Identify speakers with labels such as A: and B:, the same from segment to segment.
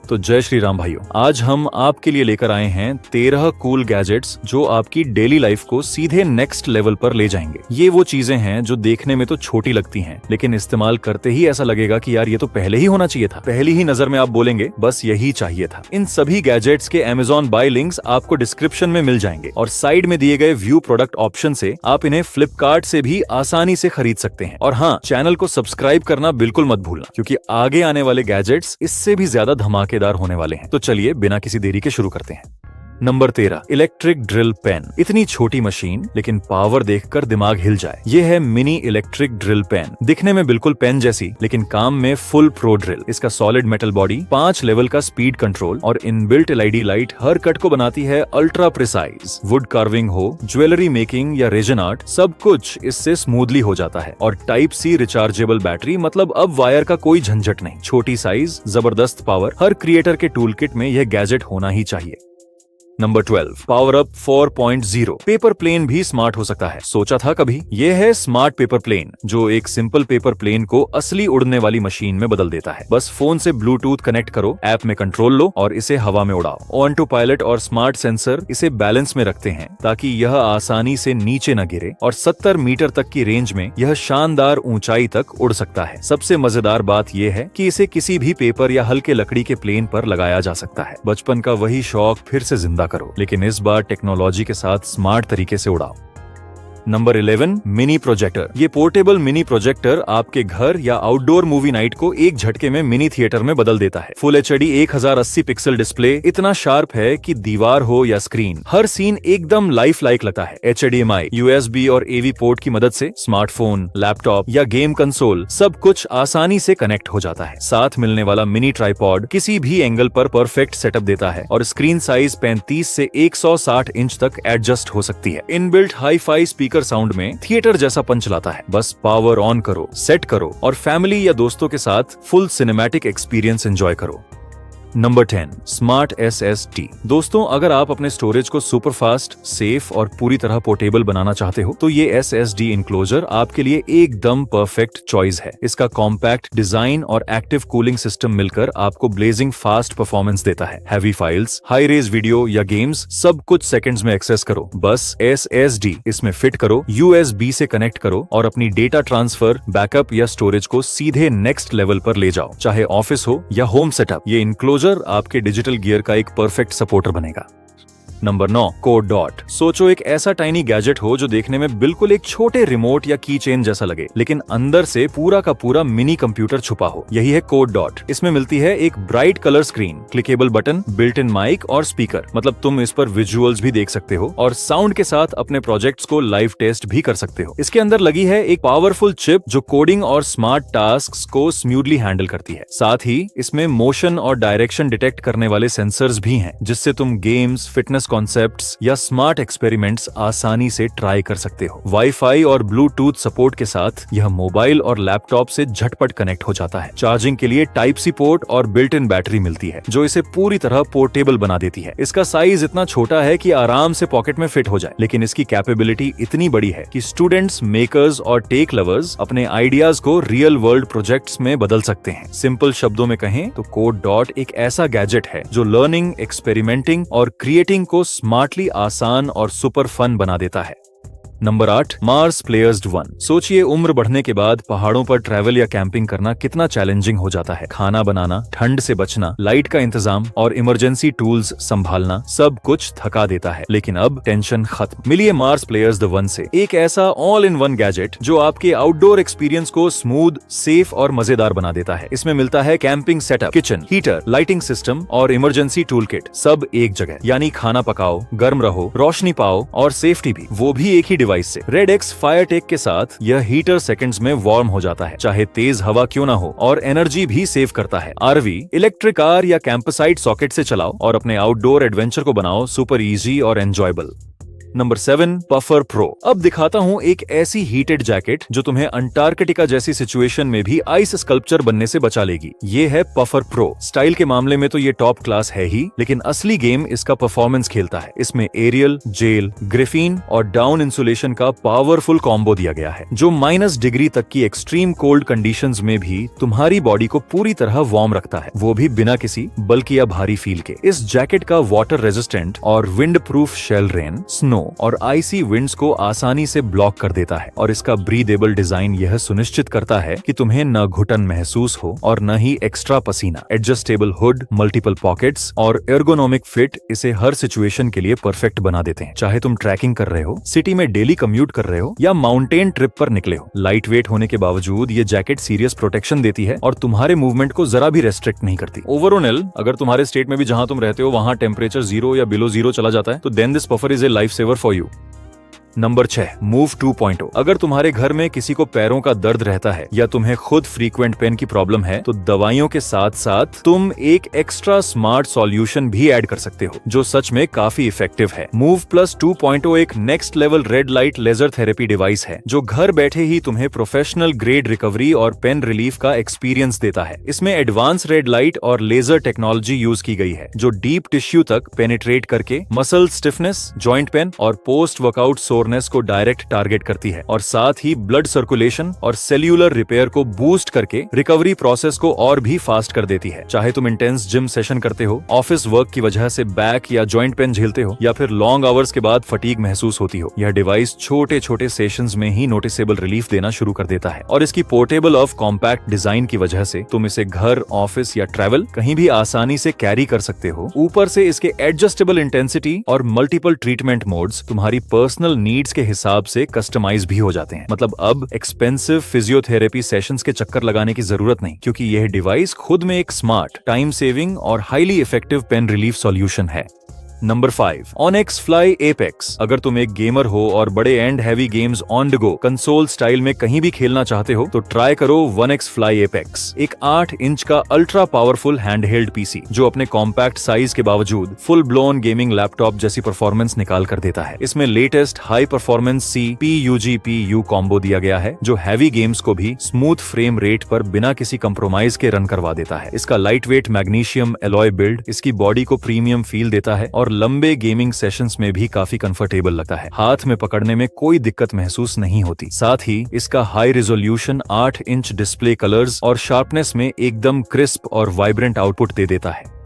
A: तो जय श्री राम भाइयों, आज हम आपके लिए लेकर आए हैं 13 कूल गैजेट्स जो आपकी डेली लाइफ को सीधे नेक्स्ट लेवल पर ले जाएंगे। ये वो चीजें हैं जो देखने में तो छोटी लगती हैं, लेकिन इस्तेमाल करते ही ऐसा लगेगा कि यार ये तो पहले ही होना चाहिए था। पहली ही नजर में आप बोलेंगे बस यही चाहिए था। इन सभी गैजेट्स के Amazon बाय लिंक्स आपको डिस्क्रिप्शन में मिल जाएंगे और साइड में दिए गए व्यू प्रोडक्ट ऑप्शन से आप इन्हें फ्लिपकार्ट से भी आसानी से खरीद सकते हैं। और हाँ, चैनल को सब्सक्राइब करना बिल्कुल मत भूलना, क्योंकि आगे आने वाले गैजेट्स इससे भी ज्यादा धमाकेदार होने वाले हैं। तो चलिए बिना किसी देरी के शुरू करते हैं। Number 13, electric drill pen. इतनी छोटी मशीन लेकिन पावर देखकर दिमाग हिल जाए। ये है मिनी इलेक्ट्रिक ड्रिल पेन। दिखने में बिल्कुल पेन जैसी, लेकिन काम में फुल प्रो ड्रिल। इसका सॉलिड मेटल बॉडी, 5 लेवल का स्पीड कंट्रोल और इनबिल्ट LED लाइट हर कट को बनाती है अल्ट्रा प्रिसाइज। वुड कार्विंग हो, ज्वेलरी मेकिंग या रेजन आर्ट, सब कुछ इससे स्मूथली हो जाता है। और टाइप C रिचार्जेबल बैटरी, मतलब अब वायर का कोई झंझट नहीं। छोटी साइज, जबरदस्त पावर, हर क्रिएटर के टूल किट में यह गैजेट होना ही चाहिए। Number 12, power up 4.0। Paper plane भी स्मार्ट हो सकता है, सोचा था कभी? ये है स्मार्ट पेपर प्लेन, जो एक सिंपल पेपर प्लेन को असली उड़ने वाली मशीन में बदल देता है। बस फोन से ब्लूटूथ कनेक्ट करो, ऐप में कंट्रोल लो और इसे हवा में उड़ाओ। ऑन टू पायलट और स्मार्ट सेंसर इसे बैलेंस में रखते हैं ताकि यह आसानी से नीचे न गिरे, और 70 मीटर तक की रेंज में यह शानदार ऊंचाई तक उड़ सकता है। सबसे मजेदार बात यह है कि इसे किसी भी पेपर या हल्के लकड़ी के प्लेन पर लगाया जा सकता है। बचपन का वही शौक फिर से जिंदा करो, लेकिन इस बार टेक्नोलॉजी के साथ स्मार्ट तरीके से उड़ाओ। Number 11, mini projector. ये पोर्टेबल मिनी प्रोजेक्टर आपके घर या आउटडोर मूवी नाइट को एक झटके में मिनी थिएटर में बदल देता है। फुल HD 1080 पिक्सल डिस्प्ले इतना शार्प है कि दीवार हो या स्क्रीन, हर सीन एकदम लाइफ लाइक लगता है। HDMI, USB और AV पोर्ट की मदद से स्मार्टफोन, लैपटॉप या गेम कंसोल सब कुछ आसानी से कनेक्ट हो जाता है। साथ मिलने वाला मिनी ट्राइपॉड किसी भी एंगल पर परफेक्ट सेटअप देता है और स्क्रीन साइज 35 से 160 इंच तक एडजस्ट हो सकती है। इनबिल्ट हाई-फाई स्पीकर साउंड में थिएटर जैसा पंच लाता है। बस पावर ऑन करो, सेट करो और फैमिली या दोस्तों के साथ फुल सिनेमैटिक एक्सपीरियंस एंजॉय करो। Number 10, smart SSD। दोस्तों, अगर आप अपने स्टोरेज को सुपर फास्ट, सेफ और पूरी तरह पोर्टेबल बनाना चाहते हो तो ये SSD इनक्लोजर आपके लिए एकदम परफेक्ट चॉइस है। इसका कॉम्पैक्ट डिजाइन और एक्टिव कूलिंग सिस्टम मिलकर आपको ब्लेजिंग फास्ट परफॉर्मेंस देता है। Heavy files, high res video या गेम्स, सब कुछ सेकंड्स में एक्सेस करो। बस SSD इसमें फिट करो, USB से कनेक्ट करो और अपनी डेटा ट्रांसफर, बैकअप या स्टोरेज को सीधे नेक्स्ट लेवल पर ले जाओ, चाहे ऑफिस हो या होम सेटअप। ये इनक्लोजर आपके डिजिटल गियर का एक परफेक्ट सपोर्टर बनेगा। Number 9, code dot. सोचो एक ऐसा टाइनी गैजेट हो जो देखने में बिल्कुल एक छोटे रिमोट या की चेन जैसा लगे, लेकिन अंदर से पूरा का पूरा मिनी कंप्यूटर छुपा हो। यही है कोड डॉट। इसमें मिलती है एक bright colour screen, clickable button, built in mic और स्पीकर, मतलब तुम इस पर विजुअल्स भी देख सकते हो और साउंड के साथ अपने प्रोजेक्ट्स को लाइव टेस्ट भी कर सकते हो। इसके अंदर लगी है एक पावरफुल चिप जो कोडिंग और स्मार्ट टास्क्स को स्मूथली हैंडल करती है। साथ ही इसमें मोशन और डायरेक्शन डिटेक्ट करने वाले सेंसर्स भी हैं, जिससे तुम गेम्स, फिटनेस कॉन्सेप्ट्स या स्मार्ट एक्सपेरिमेंट्स आसानी से ट्राई कर सकते हो। वाईफाई और ब्लूटूथ सपोर्ट के साथ यह मोबाइल और लैपटॉप से झटपट कनेक्ट हो जाता है। चार्जिंग के लिए टाइप C पोर्ट और बिल्ट इन बैटरी मिलती है, जो इसे पूरी तरह पोर्टेबल बना देती है। इसका साइज इतना छोटा है कि आराम से पॉकेट में फिट हो जाए, लेकिन इसकी कैपेबिलिटी इतनी बड़ी है कि स्टूडेंट्स, मेकर्स और टेक लवर्स अपने आइडियाज को रियल वर्ल्ड प्रोजेक्ट्स में बदल सकते हैं। सिंपल शब्दों में कहें तो कोड डॉट एक ऐसा गैजेट है जो लर्निंग, एक्सपेरिमेंटिंग और क्रिएटिंग को स्मार्टली आसान और सुपर फन बना देता है। Number 8, Mars players 1। सोचिए उम्र बढ़ने के बाद पहाड़ों पर ट्रैवल या कैंपिंग करना कितना चैलेंजिंग हो जाता है। खाना बनाना, ठंड से बचना, लाइट का इंतजाम और इमरजेंसी टूल्स संभालना, सब कुछ थका देता है। लेकिन अब टेंशन खत्म। मिलिए मार्स प्लेयर्स 1 से एक ऐसा ऑल इन वन गैजेट जो आपके आउटडोर एक्सपीरियंस को स्मूथ, सेफ और मजेदार बना देता है। इसमें मिलता है camping setup, kitchen, heater, lighting system और इमरजेंसी टूल किट, सब एक जगह। यानी खाना पकाओ, गर्म रहो, रोशनी पाओ और सेफ्टी भी, वो भी एक ही डिवाइस से। रेड एक्स फायर टेक के साथ यह हीटर सेकंड्स में वार्म हो जाता है, चाहे तेज हवा क्यों ना हो, और एनर्जी भी सेव करता है। RV, इलेक्ट्रिक कार या कैंपसाइट सॉकेट से चलाओ और अपने आउटडोर एडवेंचर को बनाओ सुपर इजी और एंजॉयबल। Number 7 puffer pro. अब दिखाता हूँ एक ऐसी हीटेड जैकेट जो तुम्हें अंटार्कटिका जैसी सिचुएशन में भी आइस स्कल्पचर बनने से बचा लेगी। ये है पफर प्रो। स्टाइल के मामले में तो ये टॉप क्लास है ही, लेकिन असली गेम इसका परफॉर्मेंस खेलता है। इसमें एरियल, जेल, ग्रिफीन और डाउन इंसुलेशन का पावरफुल कॉम्बो दिया गया है, जो -डिग्री तक की एक्सट्रीम कोल्ड कंडीशंस में भी तुम्हारी बॉडी को पूरी तरह वार्म रखता है, वो भी बिना किसी बल्कि या भारी फील के। इस जैकेट का वाटर रेजिस्टेंट और wind proof shell rain, snow और आइसी विंड्स को आसानी से ब्लॉक कर देता है, और इसका ब्रीदेबल डिजाइन यह सुनिश्चित करता है कि तुम्हें न घुटन महसूस हो और न ही एक्स्ट्रा पसीना। एडजस्टेबल हुड, मल्टीपल पॉकेट्स और एर्गोनॉमिक फिट इसे हर सिचुएशन के लिए परफेक्ट बना देते हैं। चाहे तुम ट्रैकिंग कर रहे हो, सिटी में डेली कम्यूट कर रहे हो या माउंटेन ट्रिप पर निकले हो, लाइट वेट होने के बावजूद ये जैकेट सीरियस प्रोटेक्शन देती है और तुम्हारे मूवमेंट को जरा भी रेस्ट्रिक्ट नहीं करती। ओवरऑल अगर तुम्हारे स्टेट में भी जहां तुम रहते हो वहां टेम्परेचर 0 या बिलो 0 चला जाता है, तो then this puffer is a life saver for you. Number 6 move 2.0। अगर तुम्हारे घर में किसी को पैरों का दर्द रहता है या तुम्हें खुद फ्रीक्वेंट पेन की प्रॉब्लम है, तो दवाइयों के साथ साथ तुम एक एक्स्ट्रा स्मार्ट सॉल्यूशन भी ऐड कर सकते हो, जो सच में काफी इफेक्टिव है। मूव प्लस 2.0 एक next level red light laser therapy device है, जो घर बैठे ही तुम्हें प्रोफेशनल ग्रेड रिकवरी और पेन रिलीफ का एक्सपीरियंस देता है। इसमें एडवांस रेड लाइट और लेजर टेक्नोलॉजी यूज की गई है, जो डीप टिश्यू तक पेनिट्रेट करके मसल स्टिफनेस, जॉइंट पेन और पोस्ट वर्कआउट सोरनेस को डायरेक्ट टारगेट करती है, और साथ ही ब्लड सर्कुलेशन और सेल्यूलर रिपेयर को बूस्ट करके रिकवरी प्रोसेस को और भी फास्ट कर देती है। चाहे तुम इंटेंस जिम सेशन करते हो, ऑफिस वर्क की वजह से बैक या जॉइंट पेन झेलते हो, या फिर लॉन्ग आवर्स के बाद फटीग महसूस होती हो, यह डिवाइस छोटे छोटे सेशंस में ही नोटिसेबल रिलीफ देना शुरू कर देता है। और इसकी पोर्टेबल और कॉम्पैक्ट डिजाइन की वजह से तुम इसे घर, ऑफिस या ट्रैवल कहीं भी आसानी से कैरी कर सकते हो। ऊपर से इसके एडजस्टेबल इंटेंसिटी और मल्टीपल ट्रीटमेंट मोड्स तुम्हारी पर्सनल नीड्स के हिसाब से कस्टमाइज भी हो जाते हैं। मतलब अब एक्सपेंसिव फिजियोथेरेपी सेशंस के चक्कर लगाने की जरूरत नहीं, क्योंकि यह डिवाइस खुद में एक स्मार्ट, टाइम सेविंग और highly effective pain relief solution है। Number 5 OneX Fly Apex. अगर तुम एक गेमर हो और बड़े and heavy games on the go console style में कहीं भी खेलना चाहते हो, तो ट्राई करो OneX Fly Apex। एक 8 इंच का अल्ट्रा पावरफुल हैंडहेल्ड पीसी, जो अपने कॉम्पैक्ट साइज के बावजूद फुल ब्लोन गेमिंग लैपटॉप जैसी परफॉर्मेंस निकाल कर देता है। इसमें latest high performance CPU combo दिया गया है, जो हैवी गेम्स को भी स्मूथ फ्रेम रेट पर बिना किसी कंप्रोमाइज के रन करवा देता है। इसका light weight magnesium alloy build इसकी बॉडी को प्रीमियम फील देता है और लंबे गेमिंग सेशंस में भी काफी कंफर्टेबल लगता है। हाथ में पकड़ने में कोई दिक्कत महसूस नहीं होती। साथ ही इसका high resolution 8 inch display colours और शार्पनेस में एकदम क्रिस्प और वाइब्रेंट आउटपुट दे देता है।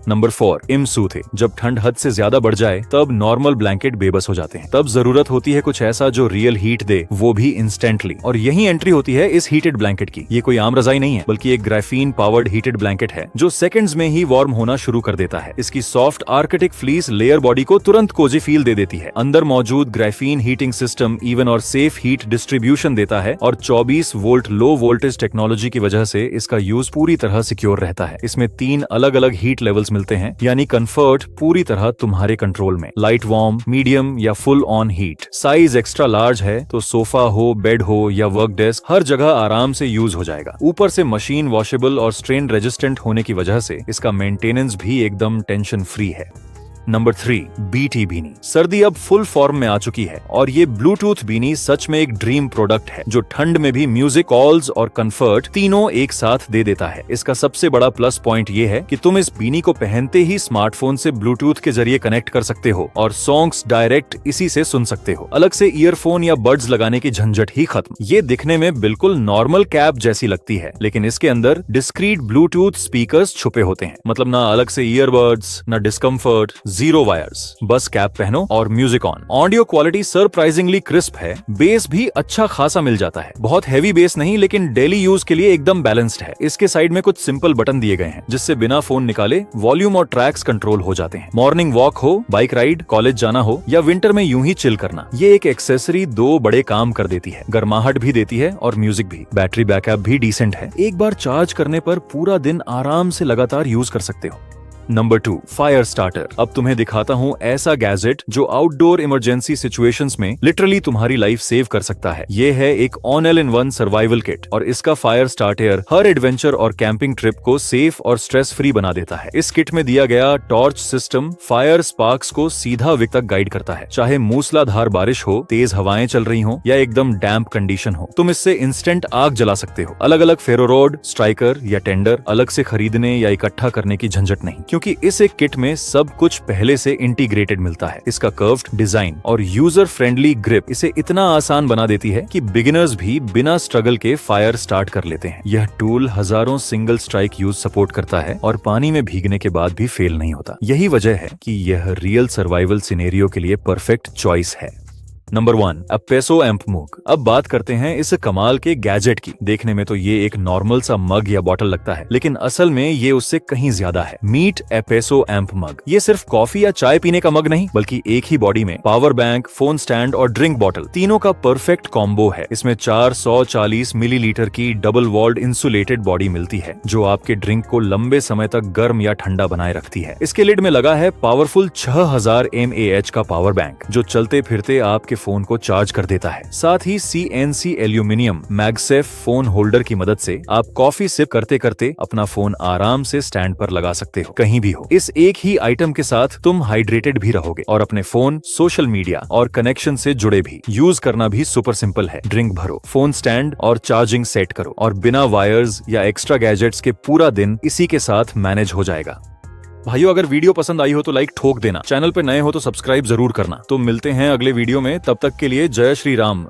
A: नंबर 4 इमसूथे। जब ठंड हद से ज्यादा बढ़ जाए, तब नॉर्मल ब्लैंकेट बेबस हो जाते हैं। तब जरूरत होती है कुछ ऐसा जो रियल हीट दे, वो भी इंस्टेंटली। और यही एंट्री होती है इस हीटेड ब्लैंकेट की। ये कोई आम रजाई नहीं है, बल्कि एक ग्राफीन पावर्ड हीटेड ब्लैंकेट है, जो सेकंड्स में ही वार्म होना शुरू कर देता है। इसकी soft Arctic fleece layer body को तुरंत कोजी फील दे देती है। अंदर मौजूद ग्राफीन हीटिंग सिस्टम इवन और सेफ हीट डिस्ट्रीब्यूशन देता है, और 24 वोल्ट लो वोल्टेज टेक्नोलॉजी की वजह से इसका यूज पूरी तरह सिक्योर रहता है। इसमें 3 अलग अलग हीट लेवल्स मिलते हैं, यानी कंफर्ट पूरी तरह तुम्हारे कंट्रोल में। लाइट वार्म, मीडियम या full on heat. Size extra large है तो सोफा हो, बेड हो या वर्क डेस्क, हर जगह आराम से यूज हो जाएगा। ऊपर से मशीन वॉशेबल और स्ट्रेन रेजिस्टेंट होने की वजह से इसका मेंटेनेंस भी एकदम टेंशन फ्री है। नंबर 3 बीटी बीनी। सर्दी अब फुल फॉर्म में आ चुकी है, और ये ब्लूटूथ बीनी सच में एक ड्रीम प्रोडक्ट है, जो ठंड में भी म्यूजिक, कॉल्स और कंफर्ट तीनों एक साथ दे देता है। इसका सबसे बड़ा प्लस पॉइंट ये है कि तुम इस बीनी को पहनते ही स्मार्टफोन से ब्लूटूथ के जरिए कनेक्ट कर सकते हो और सॉन्ग्स डायरेक्ट इसी से सुन सकते हो। अलग से ईयरफोन या बड्स लगाने की झंझट ही खत्म। ये दिखने में बिल्कुल नॉर्मल कैप जैसी लगती है, लेकिन इसके अंदर डिस्क्रीट ब्लूटूथ स्पीकर्स छुपे होते हैं। मतलब ना अलग से ईयरबड्स, ना डिस्कम्फर्ट, 0 वायर्स, बस कैप पहनो और music on. Audio quality surprisingly crisp है। बेस भी अच्छा खासा मिल जाता है। बहुत हैवी बेस नहीं, लेकिन डेली यूज के लिए एकदम बैलेंस्ड है। इसके साइड में कुछ सिंपल बटन दिए गए हैं, जिससे बिना फोन निकाले वॉल्यूम और ट्रैक्स कंट्रोल हो जाते हैं। मॉर्निंग वॉक हो, बाइक राइड, कॉलेज जाना हो या विंटर में यूं ही चिल करना, ये एक एक्सेसरी 2 बड़े काम कर देती है। गर्माहट भी देती है और म्यूजिक भी। बैटरी बैकअप भी डिसेंट है। एक बार चार्ज करने पर पूरा दिन आराम से लगातार यूज कर सकते हो। Number 2, fire starter. अब तुम्हें दिखाता हूँ ऐसा गैजेट जो आउटडोर इमरजेंसी सिचुएशंस में लिटरली तुम्हारी लाइफ सेव कर सकता है। ये है एक ऑल-इन-वन सर्वाइवल किट और इसका फायर स्टार्टर हर एडवेंचर और कैंपिंग ट्रिप को सेफ और स्ट्रेस फ्री बना देता है। इस किट में दिया गया टॉर्च सिस्टम फायर स्पार्क्स को सीधा विक तक गाइड करता है। चाहे मूसलाधार बारिश हो, तेज हवाएं चल रही हो या एकदम डैम्प कंडीशन हो, तुम इससे इंस्टेंट आग जला सकते हो। अलग अलग फेरो रोड, स्ट्राइकर या टेंडर अलग से खरीदने या इकट्ठा करने की झंझट नहीं, क्योंकि इस एक किट में सब कुछ पहले से इंटीग्रेटेड मिलता है। इसका कर्व्ड डिजाइन और यूजर फ्रेंडली ग्रिप इसे इतना आसान बना देती है कि बिगिनर्स भी बिना स्ट्रगल के फायर स्टार्ट कर लेते हैं। यह टूल हजारों सिंगल स्ट्राइक यूज सपोर्ट करता है और पानी में भीगने के बाद भी फेल नहीं होता। यही वजह है कि यह रियल सर्वाइवल सिनेरियो के लिए परफेक्ट चॉइस है। नंबर 1, अपेसो एम्प मूग। अब बात करते हैं इस कमाल के गैजेट की। देखने में तो ये एक नॉर्मल सा मग या बॉटल लगता है, लेकिन असल में ये उससे कहीं ज्यादा है। मीट एपेसो एम्प मग। ये सिर्फ कॉफी या चाय पीने का मग नहीं, बल्कि एक ही बॉडी में पावर बैंक, फोन स्टैंड और ड्रिंक बॉटल तीनों का परफेक्ट कॉम्बो है। इसमें 440 मिलीलीटर की डबल वॉल्ड इंसुलेटेड बॉडी मिलती है, जो आपके ड्रिंक को लंबे समय तक गर्म या ठंडा बनाए रखती है। इसके लिड में लगा है पावरफुल 6000 mAh का पावर बैंक, जो चलते फिरते आपके फोन को चार्ज कर देता है। साथ ही CNC aluminium MagSafe phone holder की मदद से आप कॉफी सिप करते करते अपना फोन आराम से स्टैंड पर लगा सकते हो, कहीं भी हो। इस एक ही आइटम के साथ तुम हाइड्रेटेड भी रहोगे और अपने फोन, सोशल मीडिया और कनेक्शन से जुड़े भी। यूज करना भी सुपर सिंपल है। ड्रिंक भरो, फोन स्टैंड और चार्जिंग सेट करो और बिना वायर्स या एक्स्ट्रा गैजेट्स के पूरा दिन इसी के साथ मैनेज हो जाएगा। भाइयों, अगर वीडियो पसंद आई हो तो लाइक ठोक देना। चैनल पे नए हो तो सब्सक्राइब जरूर करना। तो मिलते हैं अगले वीडियो में, तब तक के लिए जय श्री राम।